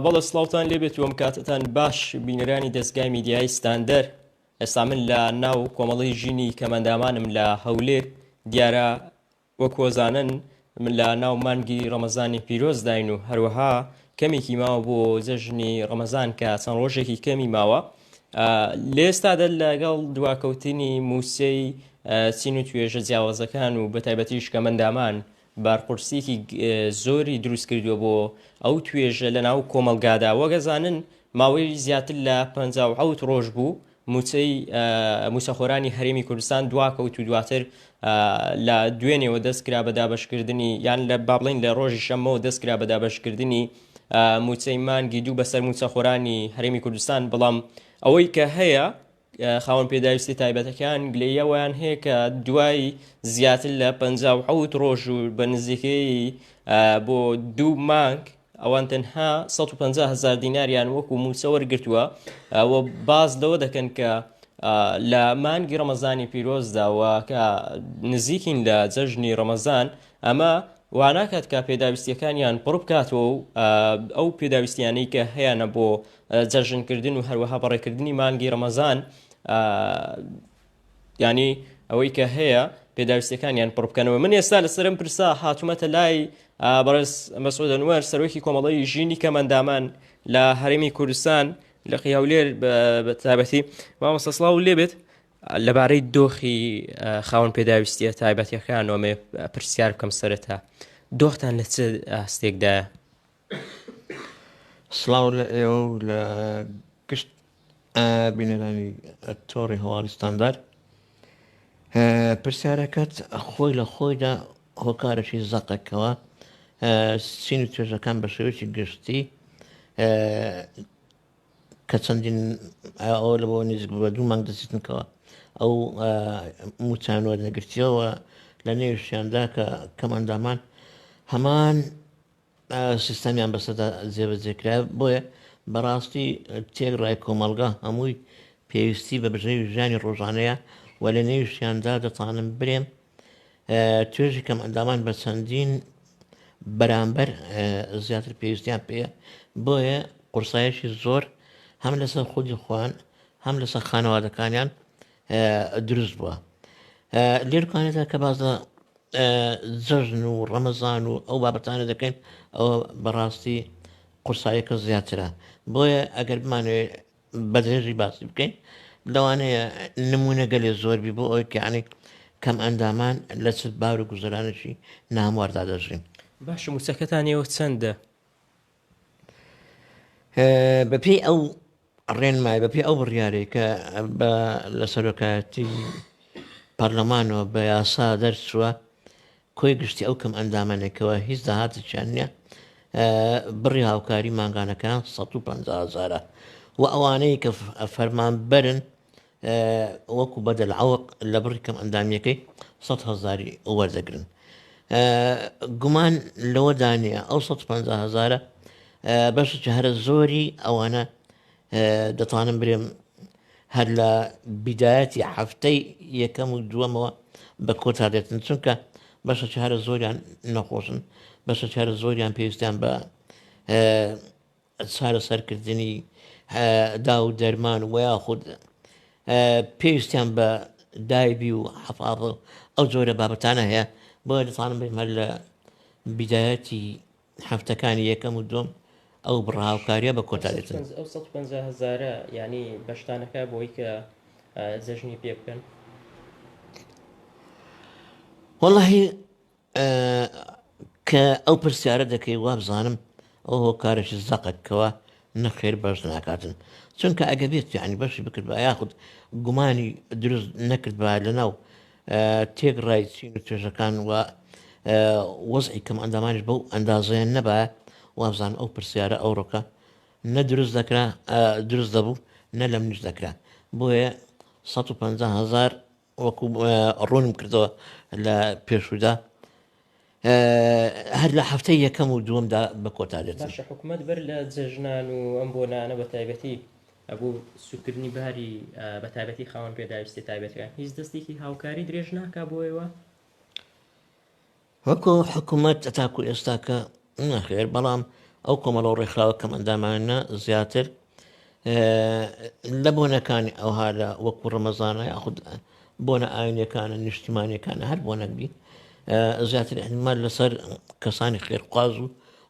بەڵێ سڵاوتان لێبێت وەم کاتتان باش بینەرانی دەستگای میدیای ستاندەر. ئێستا من لە ناو کۆمەڵی ژینی کەمەندامانم لە هەولێر دیارە وەکۆزانن من لە ناو مانگی ڕەمەزانی پیرۆزداین و هەروەها کەمێکی ماوە بۆ جەژنی ڕەمەزان کە چەند ڕۆژێکی کەمی ماوە لێستادا لەگەڵ دواکەوتنی موسەی چین و توێژە جیاوازەکان و بەتایبەتیش کەمەندامان بارقورسێکی زۆری دروست کردووە بۆ ئەو توێژە لە ناو کۆمەلگادا وەگەزانن ماوەی زیاتر لە 57 ڕۆژ بوو موچەی موسەخۆرانی هەرێمی کوردستان دواکەوت و دواتر لە دوێنێەوە دەستکرا بە دابەشکردنی یان لە بابڵین لە ڕۆژی شەمەوە دەستکرا بە دابەشکردنی موچەی مانگی دوو بەسەر موچەخۆرانی هەرێمی کوردستان بەڵام ئەوەی کە هەیە خاوەن پێداویستی تایبەتەکان گلەیەوەیان هەیە کە دوای زیاتر لە 57 ڕۆژ و بە نزیکەی بۆ دوو مانگ ئەوان تەنها 150,000 دیناریان وەکو موسە وەرگرتووە و باز لەوە دەکەن کە لە مانگی ڕەمەزانی پیرۆزداوە کە نزیکین لە جەژنی ڕەمەزان ئەمە واناکات کە پێداویستیەکانیان پڕ بکاتەوە و ئەو پێداویستیانەی کە هەیەە بۆ جەژنکردن و هەروەها بەڕێکردنی مانگی ڕەمەزان ینی ئەوەی کە هەیە پێداویستەکانیان پڕ بکەنەوە. من ئێستا لەسرم پرسا هاتوومەتە لای بەڕێز مەسعود ئەنوەر سەرۆکی کۆمەڵەی ژینی کەمەندامان لە هەرێمی کوردستان لە هەولێر بە تایبەتی مامۆستا سڵاو لێبێت لەبارەی دۆخی خاوەن پێداویستیە تایبەتیەکانەوە مێ پرسیار بکەم سەرەتا دۆختان لە چ هەستێکدایە؟ سڵاو لە ئێوە و لە گشت بینەرانی تۆڕی هەواڵی ستاندەر. پرسیارەکەت خۆی لە خۆیدا هۆکارێکی زەقێکەوە سین و توێژەکان بە شێوەیەکی گشتی کە چەندین ئەوە لە بۆ نزیک بە دوو مانگ دەچێتنکەوە ئەو موچانوە نەگرتیەوە لە نێوشیاندا کە کەمەندامان هەمان سیستەمیان بەسەدا جێبەجێکرا بۆیە بەڕاستی تێگڕای کۆمەلگا هەمووی پێویستی بە بژێوی ژیانی ڕۆژانەیە و لە نێوشیاندا دەتوانم برێم توێژی کەمەندامان بە چەندین بەرامبەر زیاتر پێویستیان پێەیە بۆیە قورسایشی زۆر هەم لەسەر خودی خۆیان هەم لەسەر خانەوادەکانیان دروست بووە. لێرکانێتە کە بازە جەژن و ڕەمەزان و ئەو بابەتانە دەکەین ئەوە بەڕاستی قورساییەکە زیاترە بۆیە ئەگەر بمانوێت بەدرێژی باسی بکەین لەوانەیە نمونە گەلێ زۆربی بۆ ئەوی کەیانی کەم ئەندامان لە چ باور و گوزەرانێکی نامواردا دەژین. باش موسەکەتانەوە چەندە؟ بەپێی ئەو ڕێنمای بەپێی ئەو بڕیارەی کە لە سەرۆکایەتی پەرلەمانەوە بە یاسا دەرچووە کۆی گشتی ئەو کەم ئەندامانێکەوە هیچ داهاتێکیان نییە بڕی هاوکاری ماگانەکان 150,000 و ئەوانەی کە فەرمان بەرن وەکو بەدەلعەوق لە بڕی کەم ئەندامیەکەی 100,000 وەردەگرن. گومان لەوە دانیە ئەو 150,000 بەشێکی هەرە زۆری ئەوانە دەتوانم برێم هەر لە بیدایەتی هەفتەی یەکەم و دووەمەوە بە کۆتا دێتن چونکە بەشێکی هەرە زۆریان نەخۆشن بەشێکی هەرە زۆریان پێویستیان بە چارە سەرکردنی دا و دەرمان و یاخود پێویستیان بە دایبی و حەفاظ ئەو جۆرە بابەتانە هەیە بۆیە دەتوانم برێم هەر لە بیدایەتی هەفتەکانی یەکەم و دووەم ئەو بڕهاوکاریە بە کۆتا دێتن. ئەو 150,000 ینی بەشتانەکە بۆی کە جەژنی پێ بکەن. وەڵڵاهی کە ئەو پرسیارە دەکەی وابزانم ئەو هۆکارێکی زەقێکەوە نەخێر بەش ناکاتن چونکە ئەگە بێت یعنی بەشی بکرد بە یاخود گومانی دروست نەکرد بە لەناو تێگڕای چین و توێژەکان و وەزعی کەم ئەندامانش بەو ئەندازەیان نەبایە وابزان ئەو پرسیارە ئەوڕۆکە نە دروست دەکرا دروست دەبوو نە لە منیش دەکرا بۆیە 150,000 وەکو ڕوونم کردەوە لە پێشودا هەر لە هەفتەی یەکەم و دووەمدا بە کۆتا دێت. باشە حکوومەت بەر لە جەژنان و ئەم بۆنانە بە تایبەتی ئەبوو سوکردنی باری بە تایبەتی خاوەن پێداویستی تایبەتەکان هیچ دەستێکی هاوکاری درێژ ناکا بۆیەوە؟ وەکو حکوومەت تاکو ئێستاکە نەخێر بەڵام ئەو کۆمەڵە ڕێکخراوە کەم ئەندامانە زیاتر لە بۆنەکانی ئەوها لە وەکو ڕەمەزانە یاخود بۆنە ئاینەکانە نیشتیمانیەکانە هەر بۆنەک بی زیاتر احتمال لەسەر کەسانی خێرخواز و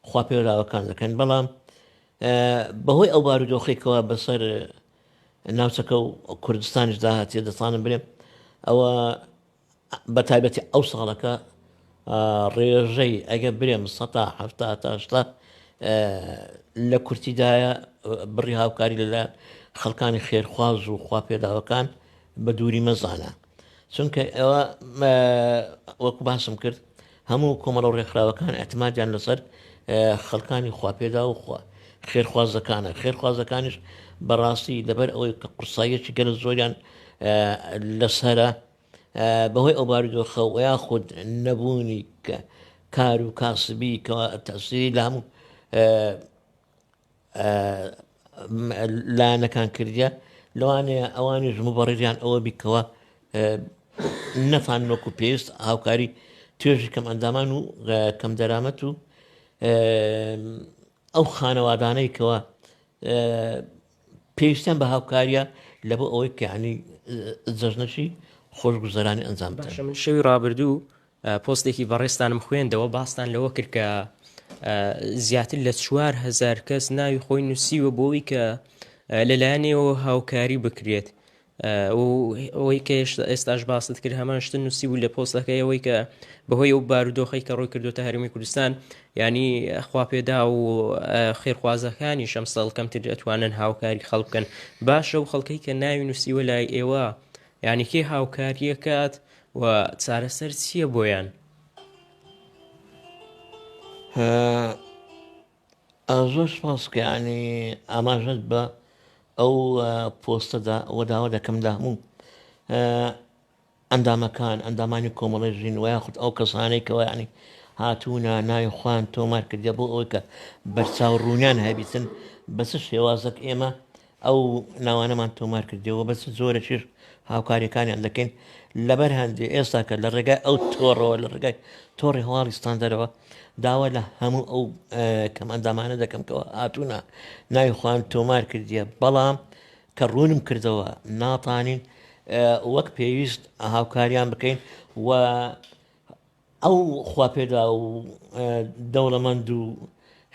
خواپێراوەکان دەکەن بەڵام بەهۆی ئەو بارودۆخێکەوە بەسەر ناوچەکە و کوردستانیش داهاتیە دەتوانم بڵێم ئەوە بە تایبەتی ئەو ساڵەکە ڕێژەی ئەگە برێم 1970 لە کورتیدایە بڕی هاوکاری لەلایەن خەڵکانی خێرخواز و خواپێداوەکان بە دووری مەزانە چونکە ئەوە وەکو باسم کرد هەموو کۆمەڵە ڕێکخراوەکان ئەتمادیان لەسەر خەڵکانی خواپێدا و خێرخوازەکانە خێرخوازەکانیش بەڕاستی لەبەر ئەوەی کە قورساییەکی گەلە زۆریان لەسرە بەهۆی ئەو بارودۆخە و یاخود نەبوونی کار و کاسبی کەەوە تەسیری لە هەموو لایەنەکان کردیە لەوانەیە ئەوانیش مبەڕێریان ئەوە بیکەوە نەفان وەکو پێویست هاوکاری توێژی کەم ئەندامان و کەم دەرامەت و ئەو خانەوادانەی کەوە پێویستیان بە هاوکاریە لە بۆ ئەوەی کەعنی جەژنەشی خۆشگوزەرانی ئەنجام بدەن. من شەوی ڕابردوو پۆستێکی بەڕێستانم خوێندەوە باستان لەوە کرد کە زیاتر لە 4,000 کەس ناوی خۆی نووسیوە بۆەوەی کە لەلایەنێەوە هاوکاری بکرێت ئەوەی کە ئێستاش باست کرد هەمان شتە نووسی بوو لە پۆستەکەی ئەوەی کە بەهۆی ئەو بارودۆخەی کە ڕۆی کردوتە هەرمی کوردستان ینی خواپێدا و خێرخوازەکانی شەم ساڵکەمتر ئەتوانن هاوکاری خەڵک بکەن باشە و خەڵکەی کە ناوی نووسیوە لای ئێوە یعنی کێ هاوکاریە کات و چارەسەر چییە بۆیان؟ زۆر سپاس کە ینی ئاماژەت بە ئەو پۆستەدا ئەوە داوا دەکەمدا هەموو ئەندامەکان ئەندامانی کۆمەڵی ژین و یاخود ئەو کەسانەی کەەوە ینی هاتوونە ناوی خوان تۆمار کردە بۆ ئەوەی کە بەرچاو ڕوونیان هەبیتن بەس شێوازەک ئێمە ئەو ناوانەمان تۆمار کردەوە بەس زۆرەشیر هاوکاریەکانیان دەکەین لەبەر هەندێ ئێستا کە لە ڕێگای ئەو تۆڕەوە لە ڕێگای تۆڕی هەواڵی ستاندەرەوە داوا لە هەموو ئەو کەم ئەندامانە دەکەم کەەوە هاتوونە ناوی خوان تۆمار کردیە بەڵام کە ڕوونم کردەوە ناتانین وەک پێویست هاوکاریان بکەین و ئەو خواپێدا و دەوڵەمەند و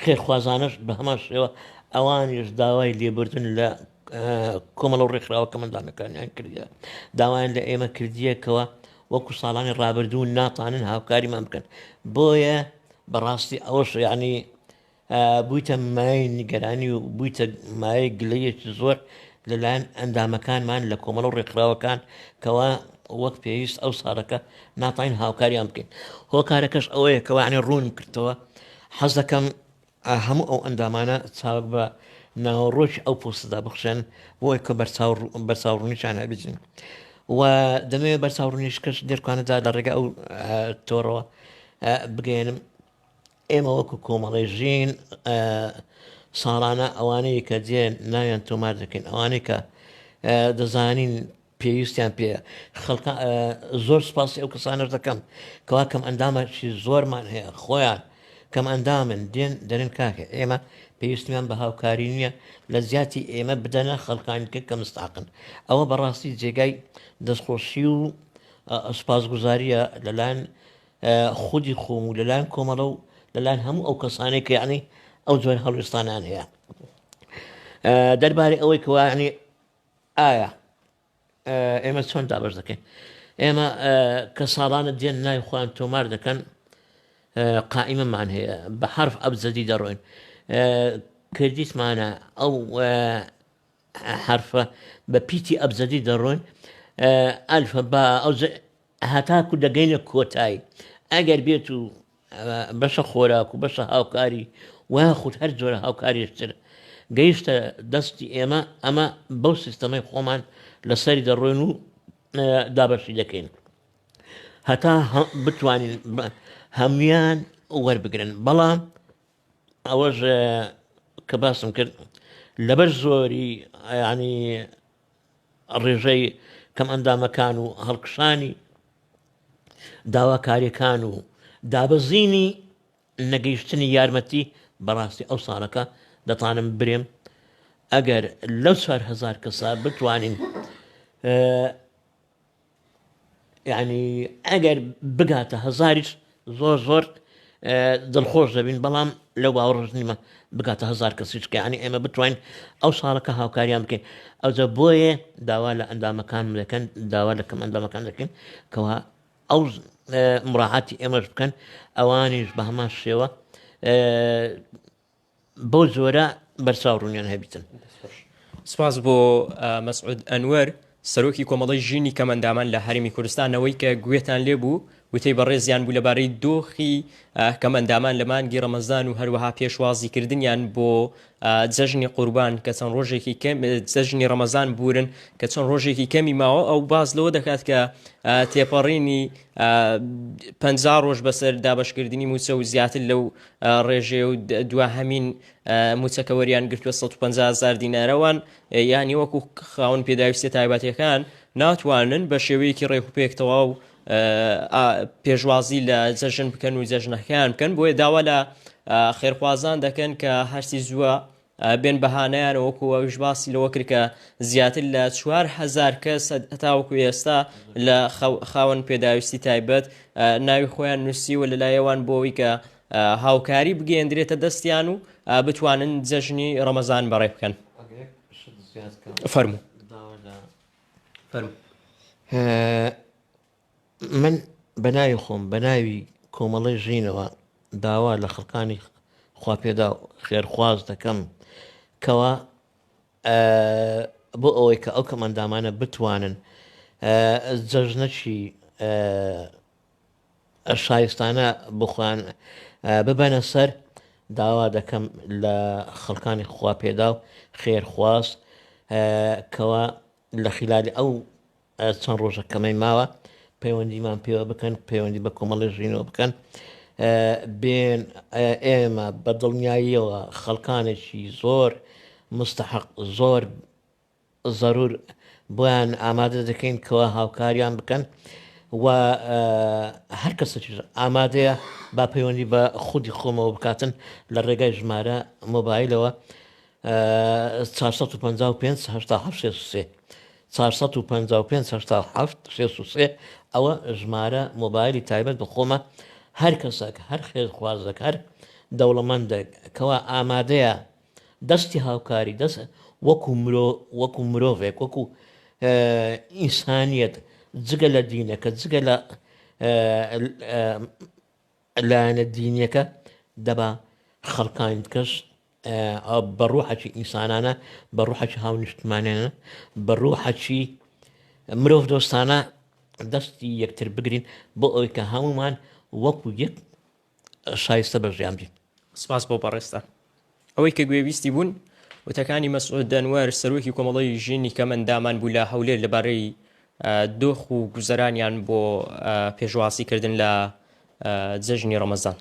خێرخوازانش بە هەمان شێوە ئەوانیش داوای لێبوردن لە کۆمەڵە و ڕێکخراوە کەم ئەندامەکانیان کردیە داوایان لە ئێمە کردیەکەوە وەکو ساڵانی ڕابردوو ناتانن هاوکاریمان بکەن بۆیە بەڕاستی ئەوەش ینی بوویتە مای نیگەرانی و بوویتە مایە گلەیەکی زۆر لەلایەن ئەندامەکانمان لە کۆمەڵە و ڕێکخراوەکان کەوا وەک پێویست ئەو ساڵەکە ناتین هاوکاریان بکەین هۆکارەکەش ئەوەیە کەوانی ڕوون کردەوە حەز دەکەم هەموو ئەو ئەندامانە چاوک بە ناوەڕۆژی ئەو پۆستدا بخشێن بۆی کە بەرچاوڕوونیشان هەبیجن و دەمەوێت بەرچاوڕوونیش کەس دێرکانەدا لە ڕێگە ئەو تۆڕەوە بگەێنم ئێمە وەکو کۆمەڵی ژین ساڵانە ئەوانەی کە دێن ناویان تۆمار دەکەین ئەوانەی کە دەزانین پێویستیان پێ خەڵک زۆر سپاسی ئەو کەسانش دەکەم کەوا کەم ئەندامەشی زۆرمان هەیە خۆیان کەم ئەندامن دێن دەرێن کاکە ئێمە پێویستیان بە هاوکاری نییە لە زیاتی ئێمە بدەنە خەڵکانیکە کە مستاقن ئەوە بەڕاستی جێگای دەستخۆشی و سپاسگوزاریە لەلایەن خودی خۆم و لەلایەن کۆمەڵە و لەلایەن هەموو ئەو کەسانێک کە یعنی ئەو جۆر هەڵویستانیان هەیە دەربارەی ئەوەی کەوانی ئایا ئێمە چۆن دابش دەکەین ئێمە کە ساڵانە دێن ناوی خۆیان تۆمار دەکەن قائیمەمان هەیە بە حرف ئەبجەدی دەڕۆین کردیتمانە ئەو حرفە بە پیتی ئەبجەدی دەڕۆین ئەلفە بە ئەو هەتاکو دەگەینە کۆتایی ئەگەر بێت و بەشە خۆراک و بەشە هاوکاری ویاخود هەر جۆرە هاوکاریشتر گەیشتە دەستی ئێمە ئەمە بەو سیستەمەی خۆمان لەسەری دەڕۆین و دابەشی دەکەین هەتا بتوانین هەمویان وەربگرن بەڵام ئەوەش کە باسم کرد لەبەر زۆری ینی ڕێژەی کەم ئەندامەکان و هەڵکشانی داواکاریەکان و دابەزینی نەگەیشتنی یارمەتی بەڕاستی ئەو ساڵەکە دەتوانم برێم ئەگەر لەو 4,000 کەسە بتوانین یعنی ئەگەر بگاتە هەزاریش زۆر دڵخۆش دەبین بەڵام لەو باوەڕ نیمە بگاتە 1000 کەسیش کە ینی ئێمە بتوانین ئەو ساڵەکە هاوکاریان بکەین ئەوجە بۆیە داوا لە ئەندامەکان دەکەن داوا لە کەم ئەندامەکان دەکەین کەوا ئەو مڕاعاتی ئێمەش بکەن ئەوانیش بە هەمان شێوە بۆ زۆرە بەرچاو ڕوونیان هەبیتن. سپاس بۆ مەسعود ئەنوەر سەرۆکی کۆمەڵی ژینی کەمەندامان لە هەرێمی کوردستانەوەی کە گوێتان لێبوو وتەی بەڕێزیان بوو لەبارەی دۆخی کەمەندامان لە مانگی ڕەمەزان و هەروەها پێشوازیکردنیان بۆ جەژنی قوربان کە چەند ڕۆژێکی کەم جەژنی ڕەمەزان بورن کە چەند ڕۆژێکی کەمی ماوە ئەو باز لەوە دەکات کە تێپەڕینی 50 ڕۆژ بەسەر دابشکردنی موچە و زیاتر لەو ڕێژێ و دواهەمین موچەکەوەریان گرتووە 150,000 دینارەوان یانی وەکو خاوەن پێداویستە تایبەتیەکان ناتوانن بە شێوەیەکی ڕێکوپێکتەوە و پێشوازی لە جەژن بکەن و جەژنەکان بکەن بۆیە داوا لە خێرخوازان دەکەن کە هەرسی زووە بێن بەهانەیان وەکو ئەوش باسی لەوە کرد کە زیاتر لە 4,000 کەس هەتاوەکو ئێستا لە خاوەن پێداویستی تایبەت ناوی خۆیان نووسیوە لەلایەوان بۆەوەی کە هاوکاری بگەێنرێتە دەستیان و بتوانن جەژنی ڕەمەزان بەڕێ بکەن. فەرموو. من بەناوی خۆم بەناوی کۆمەڵی ژینەوە داوا لە خەڵکانی خواپێدا خێرخواز دەکەم کەوا بۆ ئەوەی کە ئەو کەمەندامانە بتوانن جەژنەکی شایستانە بخوان ببەنە سەر داوا دەکەم لە خەڵکانی خواپێدا و خێرخواز کەوا لە خلالی ئەو چەند ڕۆژەکەمەی ماوە پەیوەندیمان پێوە بکەن پەیوەندی بە کۆمەڵی ژینەوە بکەن بێن ئێمە بە دڵنیاییەوە خەڵکانێکی زۆر مستحق زۆر زەرور بۆیان ئامادە دەکەین کەوا هاوکاریان بکەن و هەر کەسێکی ئامادەیە با پەیوەندی بە خودی خۆمەوە بکاتن لە ڕێگای ژمارە مۆبایلەوە 455 455 ئەوە ژمارە مۆبایلی تایبەت بە خۆمە هەر کەسێک هەر خێرخوازێک هەر دەوڵەمەندێک کەوا ئامادەیە دەستی هاوکاری دەست وەکو مرۆڤێک وەکو ئینسانیەت جگە لە دینەکە جگە لە لایەنە دینیەکە دەبا خەڵکانی کەس بە ڕوحەکی ئینسانانە بە ڕوحەکی هاونیشتمانێنە بە ڕوحەکی مرۆڤ دۆستانە دەستی یەکتر بگرین بۆ ئەوەی کە هەمومان وەکو یەک شایستە بەژیان بین. سپاس بۆ بەڕێستە ئەوەی کە گوێویستی بوون وتەکانی مەسعود ئەنوەر سەرۆکی کۆمەڵی ژینی کەمەندامان بوو لە هەولێر لەبارەی دۆخ و گوزەرانیان بۆ پێشوازیکردن لە جەژنی ڕەمەزان.